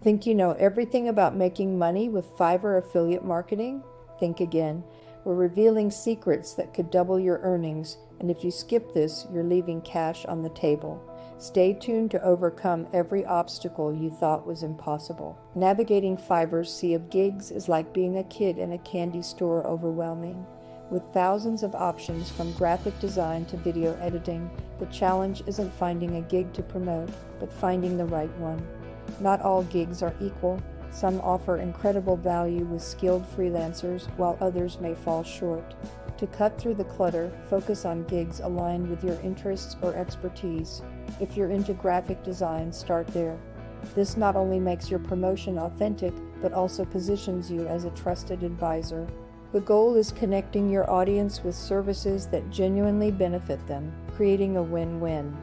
Think you know everything about making money with Fiverr affiliate marketing? Think again. We're revealing secrets that could double your earnings, and if you skip this, you're leaving cash on the table. Stay tuned to overcome every obstacle you thought was impossible. Navigating Fiverr's sea of gigs is like being a kid in a candy store, overwhelming. With thousands of options from graphic design to video editing, the challenge isn't finding a gig to promote, but finding the right one. Not all gigs are equal. Some offer incredible value with skilled freelancers, while others may fall short. To cut through the clutter, focus on gigs aligned with your interests or expertise. If you're into graphic design, start there. This not only makes your promotion authentic, but also positions you as a trusted advisor. The goal is connecting your audience with services that genuinely benefit them, creating a win-win.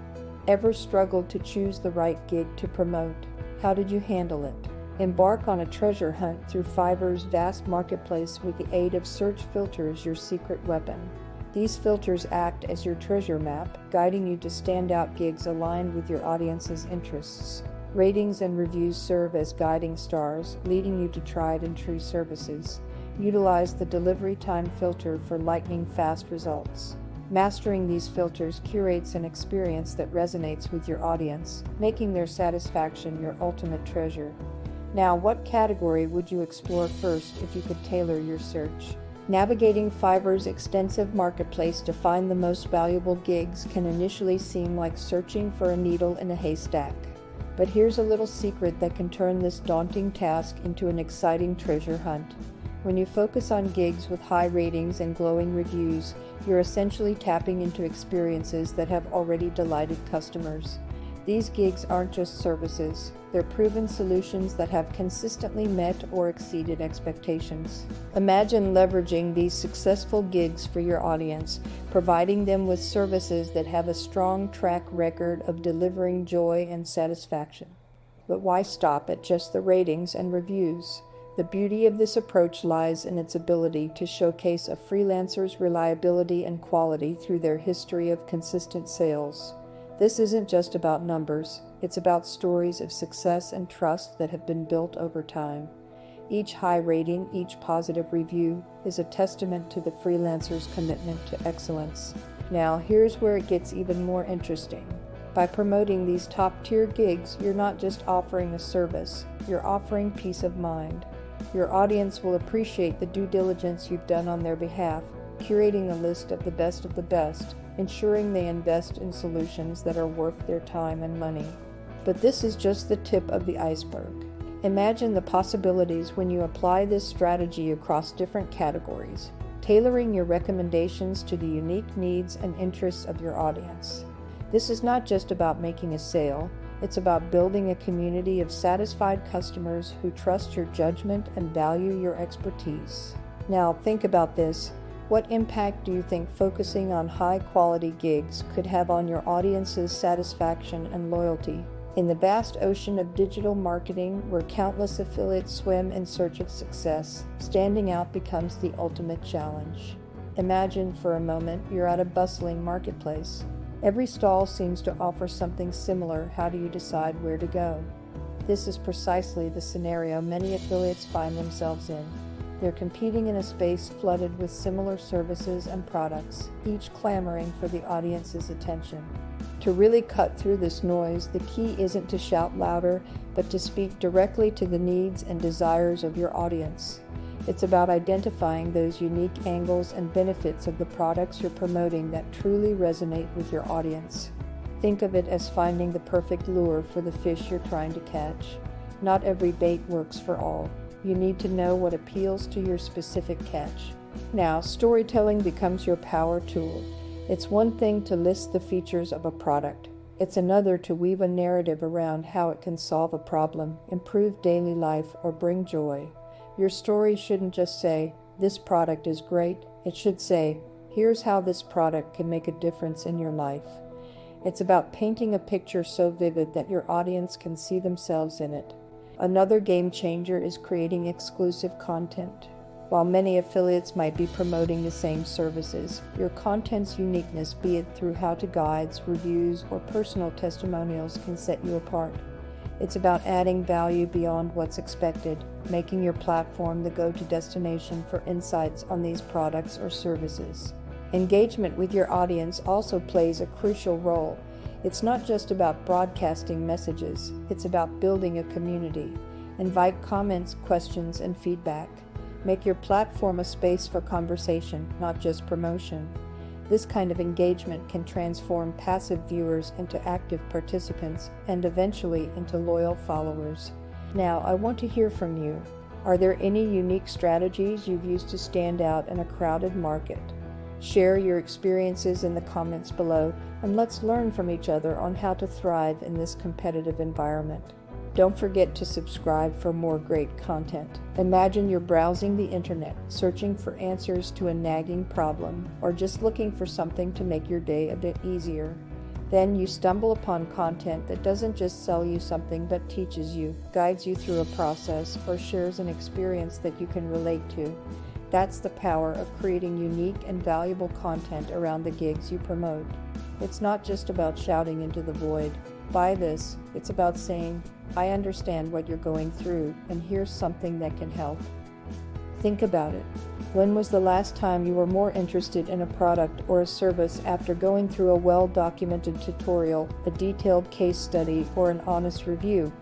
Ever struggled to choose the right gig to promote? How did you handle it? Embark on a treasure hunt through Fiverr's vast marketplace with the aid of search filters, your secret weapon. These filters act as your treasure map, guiding you to standout gigs aligned with your audience's interests. Ratings and reviews serve as guiding stars, leading you to tried and true services. Utilize the delivery time filter for lightning-fast results. Mastering these filters curates an experience that resonates with your audience, making their satisfaction your ultimate treasure. Now, what category would you explore first if you could tailor your search? Navigating Fiverr's extensive marketplace to find the most valuable gigs can initially seem like searching for a needle in a haystack. But here's a little secret that can turn this daunting task into an exciting treasure hunt. When you focus on gigs with high ratings and glowing reviews, you're essentially tapping into experiences that have already delighted customers. These gigs aren't just services, they're proven solutions that have consistently met or exceeded expectations. Imagine leveraging these successful gigs for your audience, providing them with services that have a strong track record of delivering joy and satisfaction. But why stop at just the ratings and reviews? The beauty of this approach lies in its ability to showcase a freelancer's reliability and quality through their history of consistent sales. This isn't just about numbers, it's about stories of success and trust that have been built over time. Each high rating, each positive review is a testament to the freelancer's commitment to excellence. Now, here's where it gets even more interesting. By promoting these top-tier gigs, you're not just offering a service, you're offering peace of mind. Your audience will appreciate the due diligence you've done on their behalf, curating a list of the best, ensuring they invest in solutions that are worth their time and money. But this is just the tip of the iceberg. Imagine the possibilities when you apply this strategy across different categories, tailoring your recommendations to the unique needs and interests of your audience. This is not just about making a sale, it's about building a community of satisfied customers who trust your judgment and value your expertise. Now, think about this. What impact do you think focusing on high-quality gigs could have on your audience's satisfaction and loyalty? In the vast ocean of digital marketing, where countless affiliates swim in search of success, standing out becomes the ultimate challenge. Imagine for a moment you're at a bustling marketplace. Every stall seems to offer something similar. How do you decide where to go? This is precisely the scenario many affiliates find themselves in. They're competing in a space flooded with similar services and products, each clamoring for the audience's attention. To really cut through this noise, the key isn't to shout louder, but to speak directly to the needs and desires of your audience. It's about identifying those unique angles and benefits of the products you're promoting that truly resonate with your audience. Think of it as finding the perfect lure for the fish you're trying to catch. Not every bait works for all. You need to know what appeals to your specific catch. Now, storytelling becomes your power tool. It's one thing to list the features of a product. It's another to weave a narrative around how it can solve a problem, improve daily life, or bring joy. Your story shouldn't just say, "This product is great." It should say, "Here's how this product can make a difference in your life." It's about painting a picture so vivid that your audience can see themselves in it. Another game changer is creating exclusive content. While many affiliates might be promoting the same services, your content's uniqueness, be it through how-to guides, reviews, or personal testimonials, can set you apart. It's about adding value beyond what's expected, making your platform the go-to destination for insights on these products or services. Engagement with your audience also plays a crucial role. It's not just about broadcasting messages, it's about building a community. Invite comments, questions, and feedback. Make your platform a space for conversation, not just promotion. This kind of engagement can transform passive viewers into active participants and eventually into loyal followers. Now, I want to hear from you. Are there any unique strategies you've used to stand out in a crowded market? Share your experiences in the comments below, and let's learn from each other on how to thrive in this competitive environment. Don't forget to subscribe for more great content. Imagine you're browsing the internet, searching for answers to a nagging problem, or just looking for something to make your day a bit easier. Then you stumble upon content that doesn't just sell you something but teaches you, guides you through a process, or shares an experience that you can relate to. That's the power of creating unique and valuable content around the gigs you promote. It's not just about shouting into the void. Buy this. It's about saying, I understand what you're going through, and here's something that can help. Think about it. When was the last time you were more interested in a product or a service after going through a well-documented tutorial, a detailed case study, or an honest review?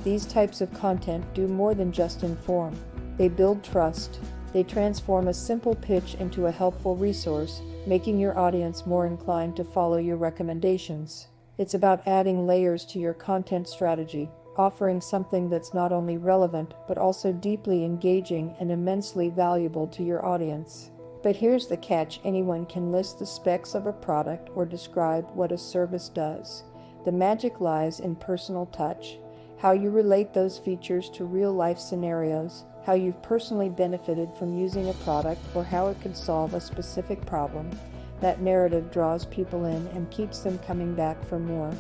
These types of content do more than just inform. They build trust. They transform a simple pitch into a helpful resource, making your audience more inclined to follow your recommendations. It's about adding layers to your content strategy, offering something that's not only relevant, but also deeply engaging and immensely valuable to your audience. But here's the catch: anyone can list the specs of a product or describe what a service does. The magic lies in personal touch, how you relate those features to real-life scenarios, how you've personally benefited from using a product, or how it could solve a specific problem. That narrative draws people in and keeps them coming back for more.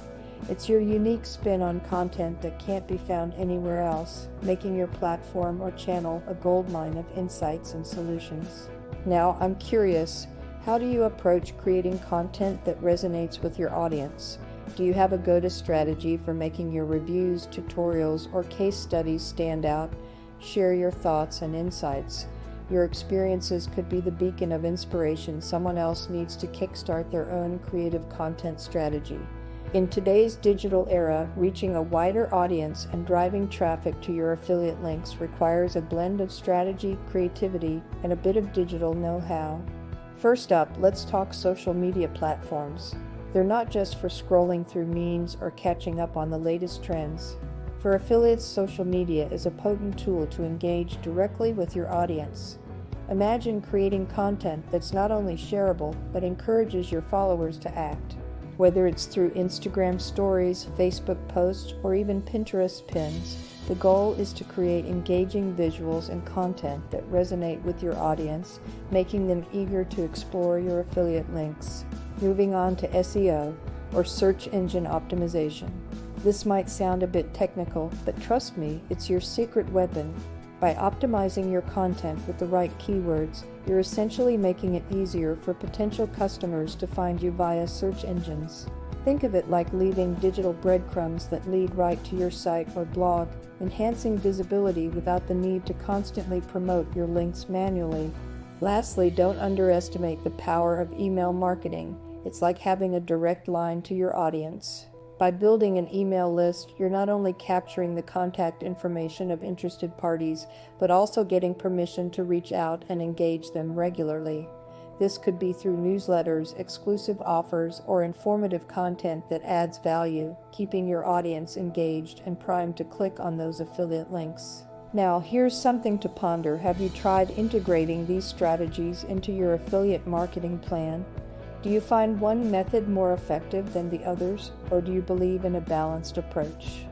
It's your unique spin on content that can't be found anywhere else, making your platform or channel a goldmine of insights and solutions. Now, I'm curious, how do you approach creating content that resonates with your audience? Do you have a go-to strategy for making your reviews, tutorials, or case studies stand out? Share your thoughts and insights. Your experiences could be the beacon of inspiration someone else needs to kickstart their own creative content strategy. In today's digital era, reaching a wider audience and driving traffic to your affiliate links requires a blend of strategy, creativity, and a bit of digital know-how. First up, let's talk social media platforms. They're not just for scrolling through memes or catching up on the latest trends. For affiliates, social media is a potent tool to engage directly with your audience. Imagine creating content that's not only shareable, but encourages your followers to act. Whether it's through Instagram stories, Facebook posts, or even Pinterest pins, the goal is to create engaging visuals and content that resonate with your audience, making them eager to explore your affiliate links. Moving on to SEO, or search engine optimization. This might sound a bit technical, but trust me, it's your secret weapon. By optimizing your content with the right keywords, you're essentially making it easier for potential customers to find you via search engines. Think of it like leaving digital breadcrumbs that lead right to your site or blog, enhancing visibility without the need to constantly promote your links manually. Lastly, don't underestimate the power of email marketing. It's like having a direct line to your audience. By building an email list, you're not only capturing the contact information of interested parties, but also getting permission to reach out and engage them regularly. This could be through newsletters, exclusive offers, or informative content that adds value, keeping your audience engaged and primed to click on those affiliate links. Now, here's something to ponder. Have you tried integrating these strategies into your affiliate marketing plan? Do you find one method more effective than the others, or do you believe in a balanced approach?